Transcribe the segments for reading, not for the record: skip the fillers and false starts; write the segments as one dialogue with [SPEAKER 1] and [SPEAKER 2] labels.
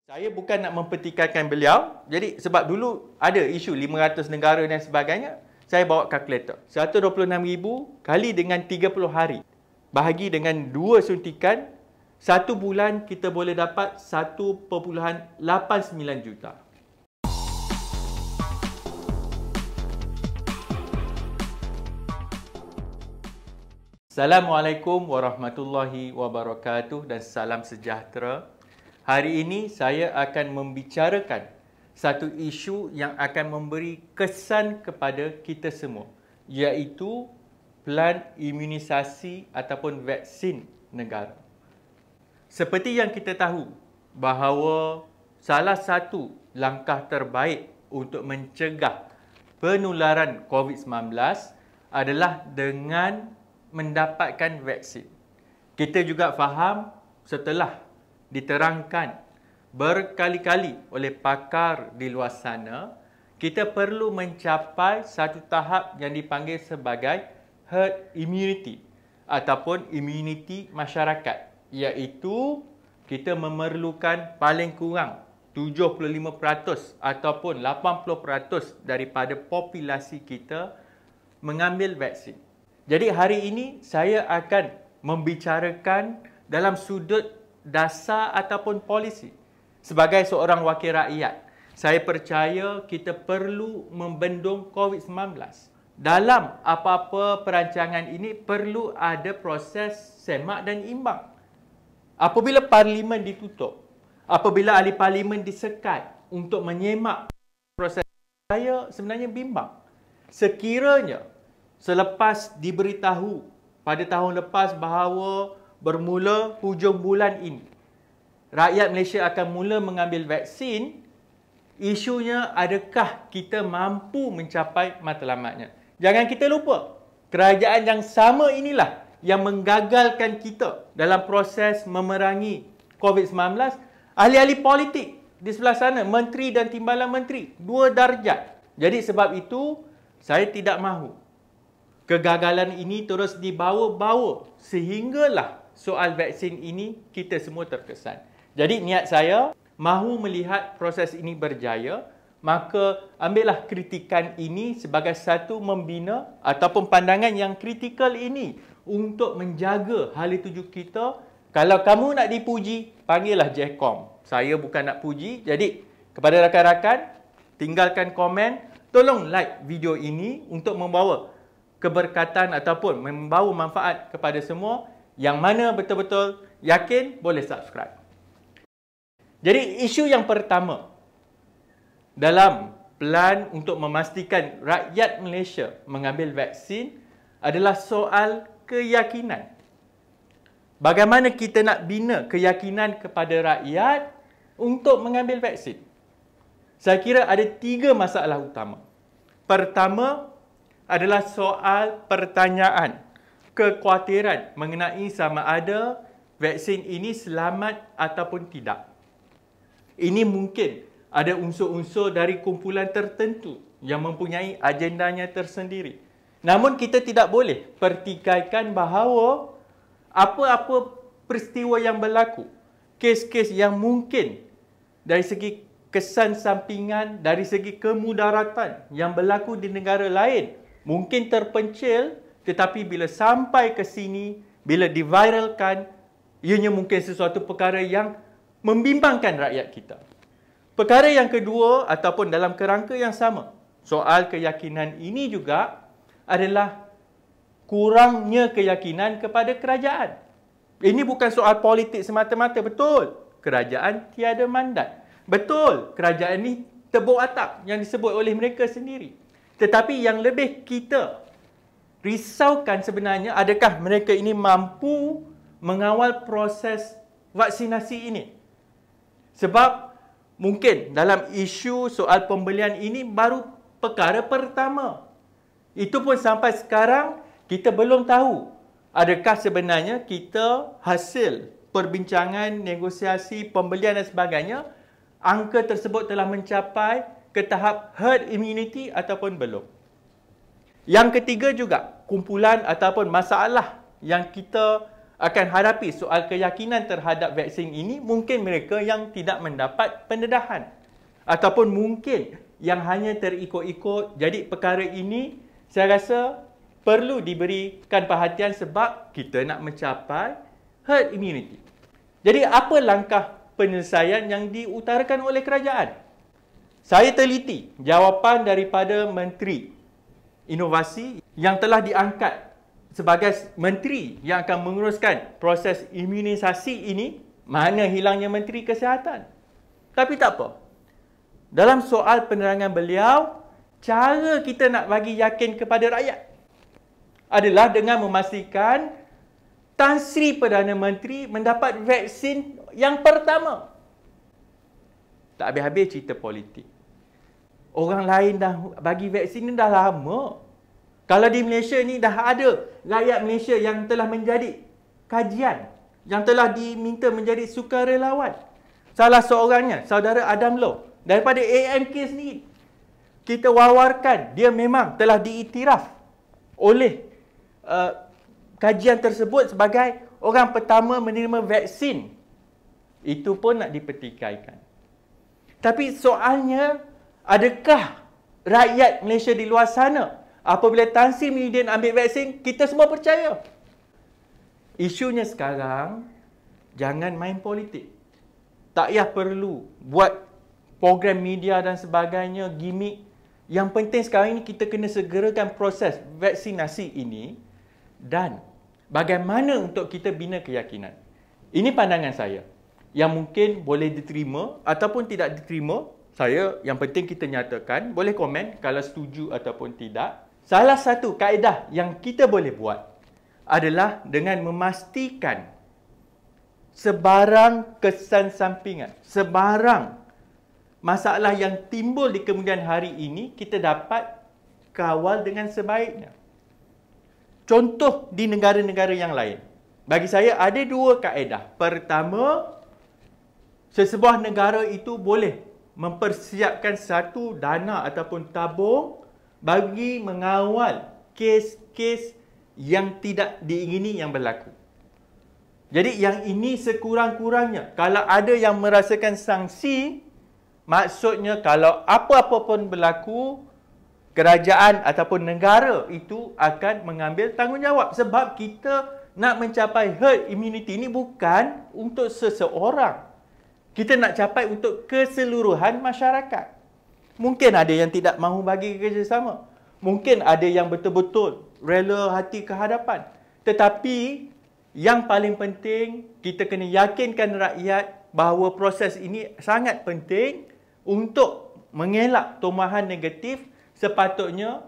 [SPEAKER 1] Saya bukan nak mempertikaikan beliau. Jadi sebab dulu ada isu 500 negara dan sebagainya, saya bawa kalkulator. 126,000 kali dengan 30 hari. Bahagi dengan 2 suntikan, 1 bulan kita boleh dapat 1.89 juta. Assalamualaikum warahmatullahi wabarakatuh dan salam sejahtera. Hari ini saya akan membicarakan satu isu yang akan memberi kesan kepada kita semua, iaitu pelan imunisasi ataupun vaksin negara. Seperti yang kita tahu bahawa salah satu langkah terbaik untuk mencegah penularan COVID-19 adalah dengan mendapatkan vaksin. Kita juga faham setelah diterangkan berkali-kali oleh pakar di luar sana, kita perlu mencapai satu tahap yang dipanggil sebagai herd immunity ataupun immunity masyarakat, iaitu kita memerlukan paling kurang 75% ataupun 80% daripada populasi kita mengambil vaksin. Jadi hari ini saya akan membicarakan dalam sudut dasar ataupun polisi. Sebagai seorang wakil rakyat, saya percaya kita perlu membendung COVID-19. Dalam apa-apa perancangan ini perlu ada proses semak dan imbang. Apabila parlimen ditutup, apabila ahli parlimen disekat untuk menyemak proses, saya sebenarnya bimbang. Sekiranya selepas diberitahu pada tahun lepas bahawa bermula hujung bulan ini, rakyat Malaysia akan mula mengambil vaksin, isunya adakah kita mampu mencapai matlamatnya. Jangan kita lupa, kerajaan yang sama inilah yang menggagalkan kita dalam proses memerangi COVID-19. Ahli-ahli politik di sebelah sana, menteri dan timbalan menteri, 2 darjat. Jadi sebab itu, saya tidak mahu kegagalan ini terus dibawa-bawa sehinggalah soal vaksin ini kita semua terkesan. Jadi niat saya mahu melihat proses ini berjaya, maka ambillah kritikan ini sebagai satu membina ataupun pandangan yang kritikal ini untuk menjaga hala tuju kita. Kalau kamu nak dipuji, panggillah JECOM. Saya bukan nak puji. Jadi kepada rakan-rakan, tinggalkan komen, tolong like video ini untuk membawa keberkatan ataupun membawa manfaat kepada semua. Yang mana betul-betul yakin boleh subscribe. Jadi isu yang pertama dalam pelan untuk memastikan rakyat Malaysia mengambil vaksin adalah soal keyakinan. Bagaimana kita nak bina keyakinan kepada rakyat untuk mengambil vaksin? Saya kira ada 3 masalah utama. Pertama adalah soal pertanyaan, kekhawatiran mengenai sama ada vaksin ini selamat ataupun tidak. Ini mungkin ada unsur-unsur dari kumpulan tertentu yang mempunyai agendanya tersendiri. Namun kita tidak boleh pertikaikan bahawa apa-apa peristiwa yang berlaku, kes-kes yang mungkin dari segi kesan sampingan, dari segi kemudaratan yang berlaku di negara lain, mungkin terpencil, tetapi bila sampai ke sini, bila diviralkan, ianya mungkin sesuatu perkara yang membimbangkan rakyat kita. Perkara yang kedua ataupun dalam kerangka yang sama, soal keyakinan ini juga adalah kurangnya keyakinan kepada kerajaan. Ini bukan soal politik semata-mata, betul. Kerajaan tiada mandat. Betul, kerajaan ini tebuk atap yang disebut oleh mereka sendiri. Tetapi yang lebih kita risaukan sebenarnya, adakah mereka ini mampu mengawal proses vaksinasi ini? Sebab mungkin dalam isu soal pembelian ini baru perkara pertama. Itu pun sampai sekarang kita belum tahu adakah sebenarnya kita hasil perbincangan, negosiasi, pembelian dan sebagainya, angka tersebut telah mencapai ke tahap herd immunity ataupun belum. Yang ketiga juga, kumpulan ataupun masalah yang kita akan hadapi soal keyakinan terhadap vaksin ini, mungkin mereka yang tidak mendapat pendedahan. Ataupun mungkin yang hanya terikut-ikut. Jadi perkara ini saya rasa perlu diberikan perhatian sebab kita nak mencapai herd immunity. Jadi apa langkah penyelesaian yang diutarakan oleh kerajaan? Saya teliti jawapan daripada Menteri Inovasi yang telah diangkat sebagai menteri yang akan menguruskan proses imunisasi ini. Mana hilangnya Menteri Kesihatan. Tapi tak apa. Dalam soal penerangan beliau, cara kita nak bagi yakin kepada rakyat adalah dengan memastikan Tan Sri Perdana Menteri mendapat vaksin yang pertama. Tak habis-habis cerita politik. Orang lain dah bagi vaksin ni dah lama. Kalau di Malaysia ni dah ada rakyat Malaysia yang telah menjadi kajian, yang telah diminta menjadi sukarelawan. Salah seorangnya, saudara Adam Low, daripada AMK sendiri. Kita wawarkan, dia memang telah diiktiraf oleh kajian tersebut sebagai orang pertama menerima vaksin. Itu pun nak dipertikaikan. Tapi soalnya, adakah rakyat Malaysia di luar sana, apabila Tan Sri Muhyiddin ambil vaksin, kita semua percaya? Isunya sekarang, jangan main politik. Tak payah perlu buat program media dan sebagainya, gimmick. Yang penting sekarang ini kita kena segerakan proses vaksinasi ini dan bagaimana untuk kita bina keyakinan. Ini pandangan saya yang mungkin boleh diterima ataupun tidak diterima. Saya, yang penting kita nyatakan, boleh komen kalau setuju ataupun tidak. Salah satu kaedah yang kita boleh buat adalah dengan memastikan sebarang kesan sampingan, sebarang masalah yang timbul di kemudian hari ini, kita dapat kawal dengan sebaiknya. Contoh di negara-negara yang lain. Bagi saya ada dua kaedah. Pertama, sesebuah negara itu boleh mempersiapkan satu dana ataupun tabung bagi mengawal kes-kes yang tidak diingini yang berlaku. Jadi yang ini sekurang-kurangnya, kalau ada yang merasakan sanksi, maksudnya kalau apa-apa pun berlaku, kerajaan ataupun negara itu akan mengambil tanggungjawab. Sebab kita nak mencapai herd immunity ini bukan untuk seseorang. Kita nak capai untuk keseluruhan masyarakat. Mungkin ada yang tidak mahu bagi kerjasama. Mungkin ada yang betul-betul rela hati ke hadapan. Tetapi yang paling penting, kita kena yakinkan rakyat bahawa proses ini sangat penting untuk mengelak tomahan negatif. Sepatutnya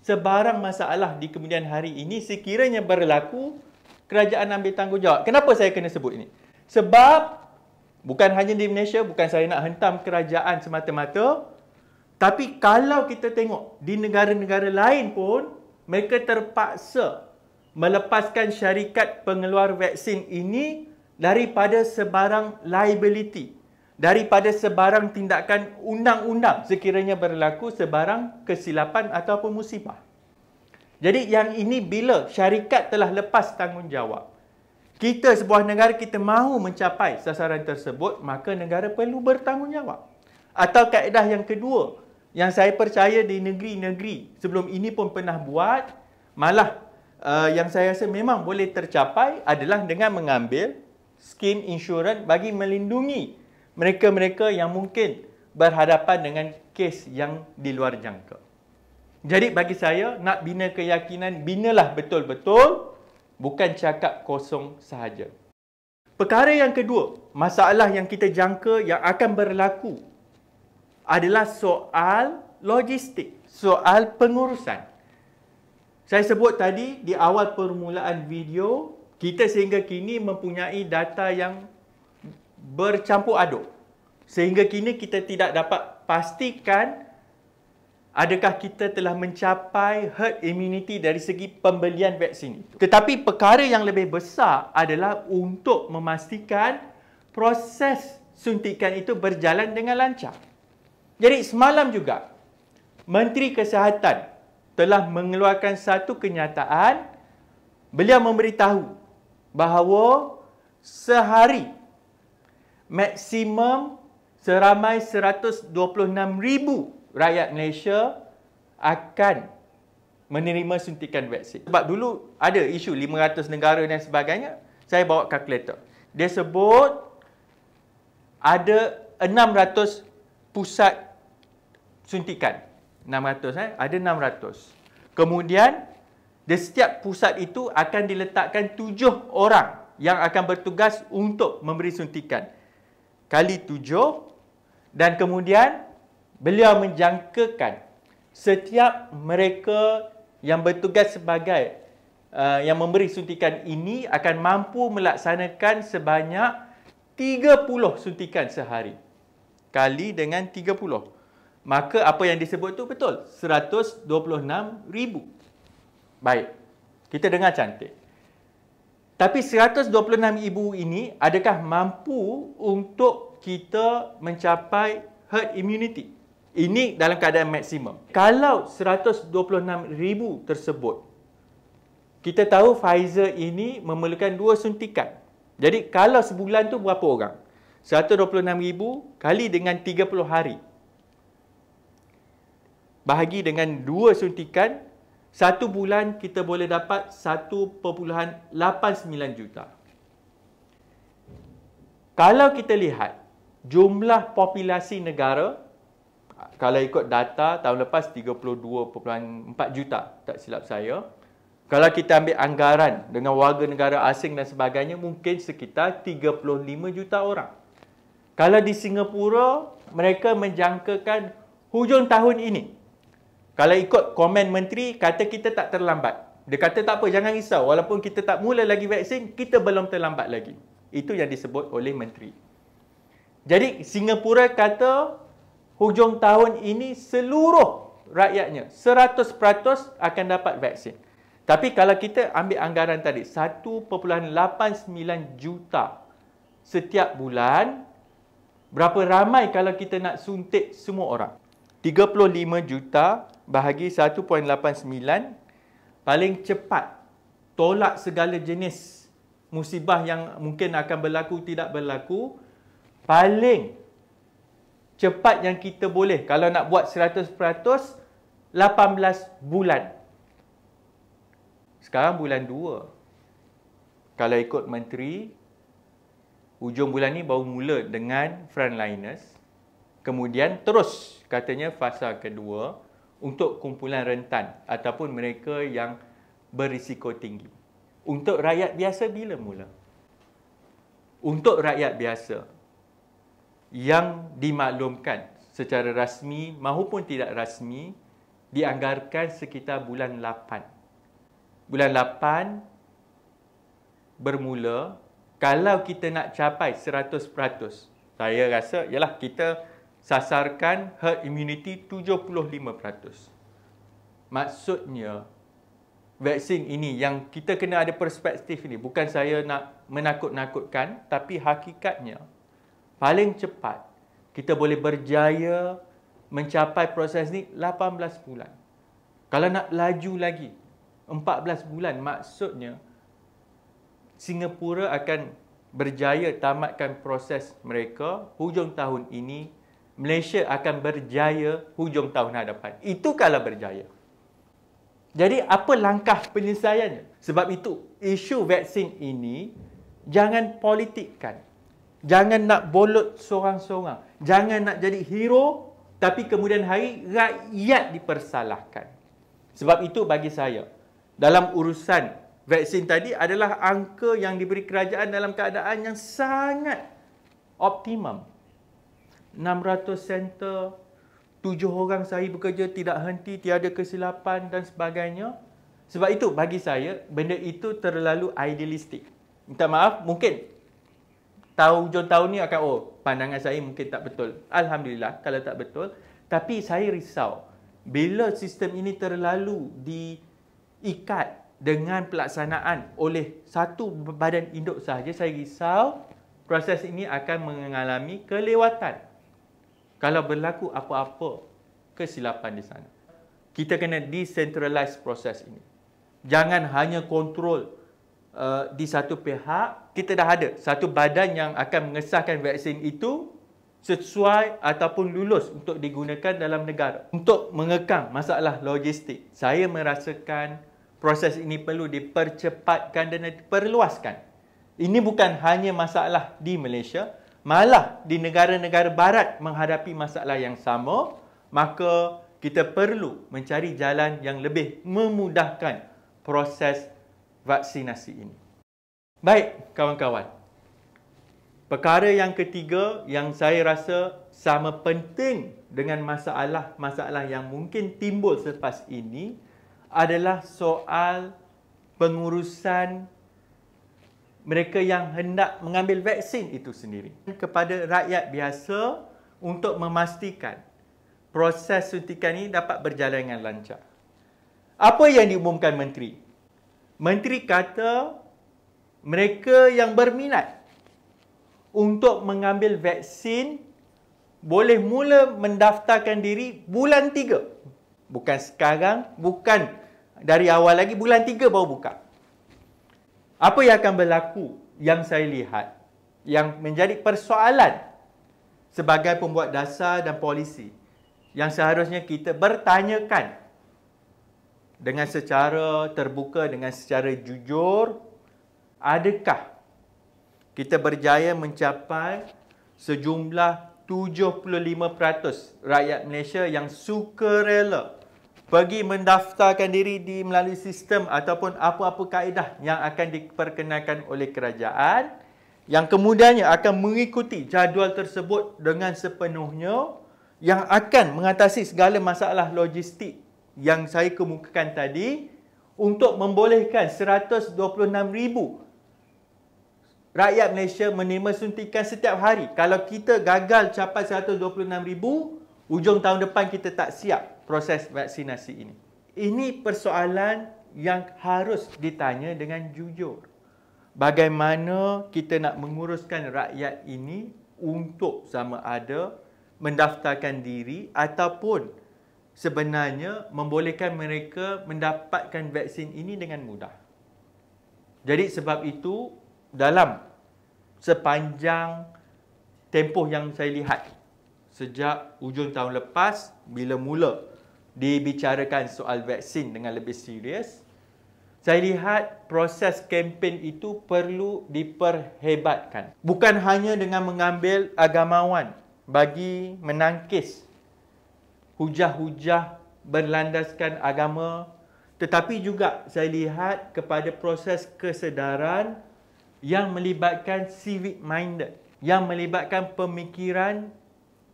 [SPEAKER 1] sebarang masalah di kemudian hari ini sekiranya berlaku, kerajaan ambil tanggungjawab. Kenapa saya kena sebut ini? Sebab bukan hanya di Malaysia, bukan saya nak hentam kerajaan semata-mata. Tapi kalau kita tengok di negara-negara lain pun, mereka terpaksa melepaskan syarikat pengeluar vaksin ini daripada sebarang liability, daripada sebarang tindakan undang-undang sekiranya berlaku sebarang kesilapan ataupun musibah. Jadi yang ini bila syarikat telah lepas tanggungjawab, kita sebuah negara kita mahu mencapai sasaran tersebut, maka negara perlu bertanggungjawab. Atau kaedah yang kedua, yang saya percaya di negeri-negeri sebelum ini pun pernah buat, malah yang saya rasa memang boleh tercapai adalah dengan mengambil skim insurans bagi melindungi mereka-mereka yang mungkin berhadapan dengan kes yang di luar jangka. Jadi bagi saya, nak bina keyakinan, binalah betul-betul, bukan cakap kosong sahaja. Perkara yang kedua, masalah yang kita jangka yang akan berlaku adalah soal logistik, soal pengurusan. Saya sebut tadi di awal permulaan video, kita sehingga kini mempunyai data yang bercampur aduk. Sehingga kini kita tidak dapat pastikan adakah kita telah mencapai herd immunity dari segi pembelian vaksin itu. Tetapi perkara yang lebih besar adalah untuk memastikan proses suntikan itu berjalan dengan lancar. Jadi semalam juga, Menteri Kesihatan telah mengeluarkan satu kenyataan. Beliau memberitahu bahawa sehari maksimum seramai 126,000 rakyat Malaysia akan menerima suntikan vaksin. Sebab dulu ada isu 500 negara dan sebagainya, saya bawa kalkulator. Dia sebut ada 600 pusat suntikan. 600 ada 600. Kemudian di setiap pusat itu akan diletakkan 7 orang yang akan bertugas untuk memberi suntikan. Kali 7, dan kemudian beliau menjangkakan setiap mereka yang bertugas sebagai yang memberi suntikan ini akan mampu melaksanakan sebanyak 30 suntikan sehari. Kali dengan 30. Maka apa yang disebut tu betul. 126,000. Baik. Kita dengar cantik. Tapi 126,000 ini adakah mampu untuk kita mencapai herd immunity? Ini dalam keadaan maksimum. Kalau 126,000 tersebut, kita tahu Pfizer ini memerlukan 2 suntikan. Jadi kalau sebulan tu berapa orang? 126,000 kali dengan 30 hari. Bahagi dengan 2 suntikan, 1 bulan kita boleh dapat 1.89 juta. Kalau kita lihat jumlah populasi negara, kalau ikut data tahun lepas 32.4 juta, tak silap saya. Kalau kita ambil anggaran dengan warga negara asing dan sebagainya, mungkin sekitar 35 juta orang. Kalau di Singapura, mereka menjangkakan hujung tahun ini. Kalau ikut komen menteri, kata kita tak terlambat. Dia kata tak apa, jangan risau. Walaupun kita tak mula lagi vaksin, kita belum terlambat lagi. Itu yang disebut oleh menteri. Jadi Singapura kata hujung tahun ini seluruh rakyatnya 100% akan dapat vaksin. Tapi kalau kita ambil anggaran tadi 1.89 juta setiap bulan, berapa ramai kalau kita nak suntik semua orang? 35 juta bahagi 1.89, paling cepat tolak segala jenis musibah yang mungkin akan berlaku, tidak berlaku. Paling cepat yang kita boleh, kalau nak buat 100%, 18 bulan. Sekarang bulan 2. Kalau ikut menteri, hujung bulan ni baru mula dengan frontliners. Kemudian terus katanya fasa kedua untuk kumpulan rentan ataupun mereka yang berisiko tinggi. Untuk rakyat biasa bila mula? Untuk rakyat biasa yang dimaklumkan secara rasmi maupun tidak rasmi dianggarkan sekitar bulan 8. Bulan 8 bermula, kalau kita nak capai 100%, saya rasa ialah kita sasarkan herd immunity 75%. Maksudnya, vaksin ini yang kita kena ada perspektif ini. Bukan saya nak menakut-nakutkan, tapi hakikatnya paling cepat kita boleh berjaya mencapai proses ni 18 bulan. Kalau nak laju lagi 14 bulan, maksudnya Singapura akan berjaya tamatkan proses mereka hujung tahun ini. Malaysia akan berjaya hujung tahun hadapan. Itu kalau berjaya. Jadi apa langkah penyelesaiannya? Sebab itu isu vaksin ini jangan politikkan. Jangan nak bolot seorang-seorang. Jangan nak jadi hero tapi kemudian hari rakyat dipersalahkan. Sebab itu bagi saya, dalam urusan vaksin tadi adalah angka yang diberi kerajaan dalam keadaan yang sangat optimum. 600 center, 7 orang sehari bekerja tidak henti, tiada kesilapan dan sebagainya. Sebab itu bagi saya, benda itu terlalu idealistik. Minta maaf, mungkin hujung tahun ni akan, pandangan saya mungkin tak betul. Alhamdulillah kalau tak betul. Tapi saya risau, bila sistem ini terlalu diikat dengan pelaksanaan oleh satu badan induk sahaja, saya risau proses ini akan mengalami kelewatan. Kalau berlaku apa-apa kesilapan di sana. Kita kena decentralize proses ini. Jangan hanya kontrol di satu pihak, kita dah ada satu badan yang akan mengesahkan vaksin itu sesuai ataupun lulus untuk digunakan dalam negara. Untuk mengekang masalah logistik, saya merasakan proses ini perlu dipercepatkan dan diperluaskan. Ini bukan hanya masalah di Malaysia, malah di negara-negara barat menghadapi masalah yang sama, maka kita perlu mencari jalan yang lebih memudahkan proses vaksinasi ini. Baik, kawan-kawan. Perkara yang ketiga yang saya rasa sama penting dengan masalah-masalah yang mungkin timbul selepas ini adalah soal pengurusan mereka yang hendak mengambil vaksin itu sendiri. Kepada rakyat biasa untuk memastikan proses suntikan ini dapat berjalan dengan lancar. Apa yang diumumkan Menteri? Menteri kata mereka yang berminat untuk mengambil vaksin boleh mula mendaftarkan diri bulan 3. Bukan sekarang, bukan dari awal lagi, bulan 3 baru buka. Apa yang akan berlaku yang saya lihat, yang menjadi persoalan sebagai pembuat dasar dan polisi, yang seharusnya kita bertanyakan dengan secara terbuka, dengan secara jujur, adakah kita berjaya mencapai sejumlah 75% rakyat Malaysia yang sukarela pergi mendaftarkan diri di melalui sistem ataupun apa-apa kaedah yang akan diperkenalkan oleh kerajaan, yang kemudiannya akan mengikuti jadual tersebut dengan sepenuhnya, yang akan mengatasi segala masalah logistik yang saya kemukakan tadi untuk membolehkan 126,000 rakyat Malaysia menerima suntikan setiap hari. Kalau kita gagal capai 126,000, hujung tahun depan kita tak siap proses vaksinasi ini. Ini persoalan yang harus ditanya dengan jujur. Bagaimana kita nak menguruskan rakyat ini untuk sama ada mendaftarkan diri ataupun sebenarnya membolehkan mereka mendapatkan vaksin ini dengan mudah. Jadi sebab itu, dalam sepanjang tempoh yang saya lihat sejak hujung tahun lepas, bila mula dibicarakan soal vaksin dengan lebih serius, saya lihat proses kempen itu perlu diperhebatkan. Bukan hanya dengan mengambil agamawan bagi menangkis hujah-hujah berlandaskan agama, tetapi juga saya lihat kepada proses kesedaran yang melibatkan civic minded, yang melibatkan pemikiran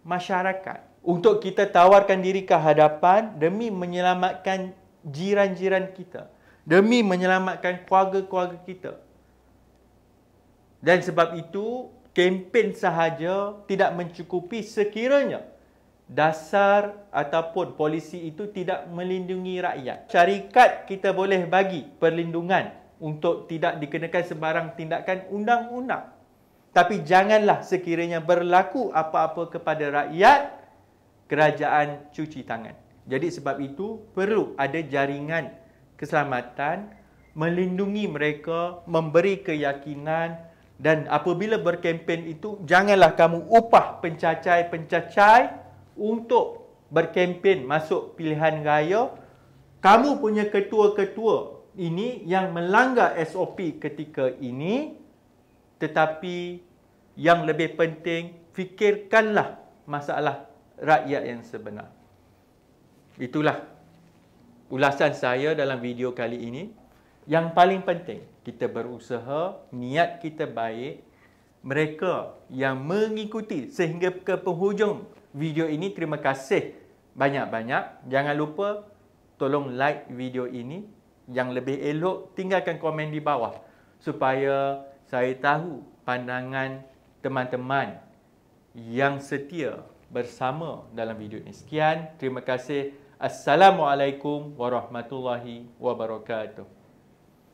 [SPEAKER 1] masyarakat. Untuk kita tawarkan diri ke hadapan demi menyelamatkan jiran-jiran kita, demi menyelamatkan keluarga-keluarga kita. Dan sebab itu, kempen sahaja tidak mencukupi sekiranya dasar ataupun polisi itu tidak melindungi rakyat. Syarikat kita boleh bagi perlindungan untuk tidak dikenakan sebarang tindakan undang-undang. Tapi janganlah sekiranya berlaku apa-apa kepada rakyat, kerajaan cuci tangan. Jadi sebab itu perlu ada jaringan keselamatan, melindungi mereka, memberi keyakinan, dan apabila berkempen itu, janganlah kamu upah pencacai-pencacai untuk berkempen masuk pilihan raya. Kamu punya ketua-ketua ini yang melanggar SOP ketika ini, tetapi yang lebih penting, fikirkanlah masalah rakyat yang sebenar. Itulah ulasan saya dalam video kali ini. Yang paling penting, kita berusaha, niat kita baik. Mereka yang mengikuti sehingga ke penghujung video ini, terima kasih banyak-banyak. Jangan lupa tolong like video ini. Yang lebih elok, tinggalkan komen di bawah supaya saya tahu pandangan teman-teman yang setia bersama dalam video ini. Sekian, terima kasih. Assalamualaikum warahmatullahi wabarakatuh.